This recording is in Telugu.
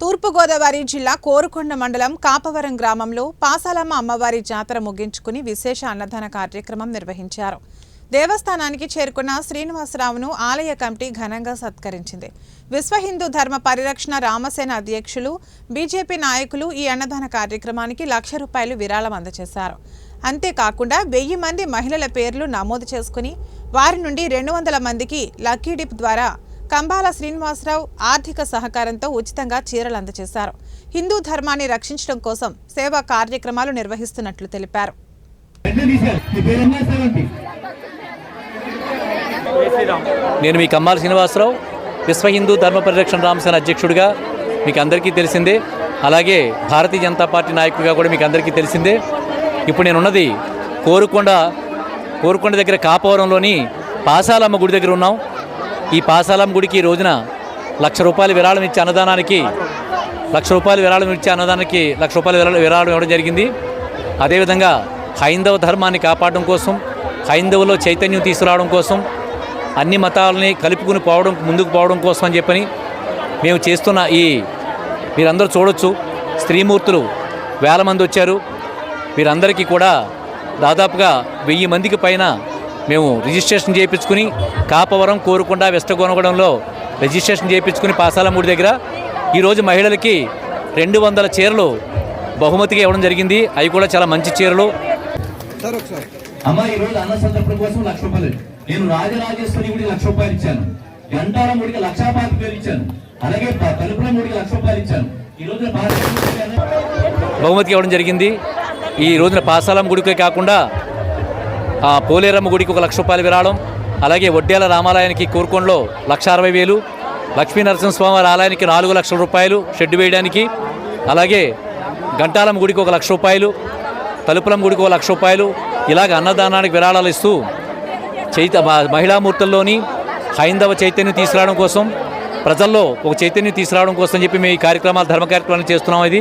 తూర్పుగోదావరి జిల్లా కోరుకొండ మండలం కాపవరం గ్రామంలో పాసాలమ్మ అమ్మవారి జాతర ముగించుకుని విశేష అన్నదాన కార్యక్రమం నిర్వహించారు. దేవస్థానానికి చేరుకున్న శ్రీనివాసరావును ఆలయ కమిటీ ఘనంగా సత్కరించింది. విశ్వ హిందూ ధర్మ పరిరక్షణ రామసేన అధ్యక్షులు, బీజేపీ నాయకులు ఈ అన్నదాన కార్యక్రమానికి ₹1,00,000 విరాళం అందజేశారు. అంతేకాకుండా 1000 మంది మహిళల పేర్లు నమోదు చేసుకుని వారి నుండి 200 మందికి లక్కీ డిప్ ద్వారా కంబాల శ్రీనివాసరావు ఆర్థిక సహకారంతో ఉచితంగా చీరలు అందజేశారు. హిందూ ధర్మాన్ని రక్షించడం కోసం సేవా కార్యక్రమాలు నిర్వహిస్తున్నట్లు తెలిపారు. నేను మీ కంబాల శ్రీనివాసరావు, విశ్వ హిందూ ధర్మ పరిరక్షణ రామసేన అధ్యక్షుడిగా మీకు అందరికీ తెలిసిందే. అలాగే భారతీయ జనతా పార్టీ నాయకుడిగా కూడా మీకు అందరికీ తెలిసిందే. ఇప్పుడు నేనున్నది కోరుకొండ దగ్గర కాపవరంలోని పాసాలమ్మ గుడి దగ్గర ఉన్నాం. ఈ పాసాలమ్మ గుడికి ఈ రోజున ₹1,00,000 విరాళం ఇచ్చే అన్నదానానికి ₹1,00,000 విరాళం ఇవ్వడం జరిగింది. అదేవిధంగా హైందవ ధర్మాన్ని కాపాడడం కోసం, హైందవులో చైతన్యం తీసుకురావడం కోసం, అన్ని మతాలని కలుపుకుని ముందుకు పోవడం కోసం అని చెప్పని మేము చేస్తున్న మీరందరూ చూడొచ్చు, స్త్రీమూర్తులు వేల మంది వచ్చారు. వీరందరికీ కూడా దాదాపుగా 1000 మందికి పైన మేము రిజిస్ట్రేషన్ చేయించుకుని కాపవరం, కోరుకొండ, వెస్ట్ గోనగూడెంలో రిజిస్ట్రేషన్ చేయించుకుని పాసాలమ్మ గుడి దగ్గర ఈరోజు మహిళలకి 200 చీరలు బహుమతిగా ఇవ్వడం జరిగింది. అవి కూడా చాలా మంచి చీరలు. అమ్మ ఈరోజు అన్న సంతర్పణ కోసం ₹1,00,000, నేను రాజరాజేశ్వరి గుడికి ₹1,00,000 ఇచ్చాను, గంటారం గుడికి ₹1,25,000 ఇచ్చాను, అలాగే తలుపుల గుడికి ₹1,00,000 ఇచ్చాను. ఈ రోజున బహుమతిగా ఇవ్వడం జరిగింది. ఈ రోజున పాసాలమ్మ గుడికే కాకుండా పోలేరమ్మ గుడికి ₹1,00,000 విరాళం, అలాగే వడ్డేల రామాలయానికి కోరుకొండలో ₹1,60,000, లక్ష్మీ నరసింహస్వామి ఆలయానికి ₹4,00,000 షెడ్ వేయడానికి, అలాగే గంటాలమ్మ గుడికి ₹1,00,000, తలుపులం గుడికి ₹1,00,000 ఇలాగ అన్నదానానికి విరాళాలు ఇస్తూ మహిళామూర్తుల్లోని హైందవ చైతన్యం తీసుకురావడం కోసం, ప్రజల్లో ఒక చైతన్యం తీసుకురావడం కోసం చెప్పి మేము ఈ ధర్మ కార్యక్రమాలు చేస్తున్నాం. ఇది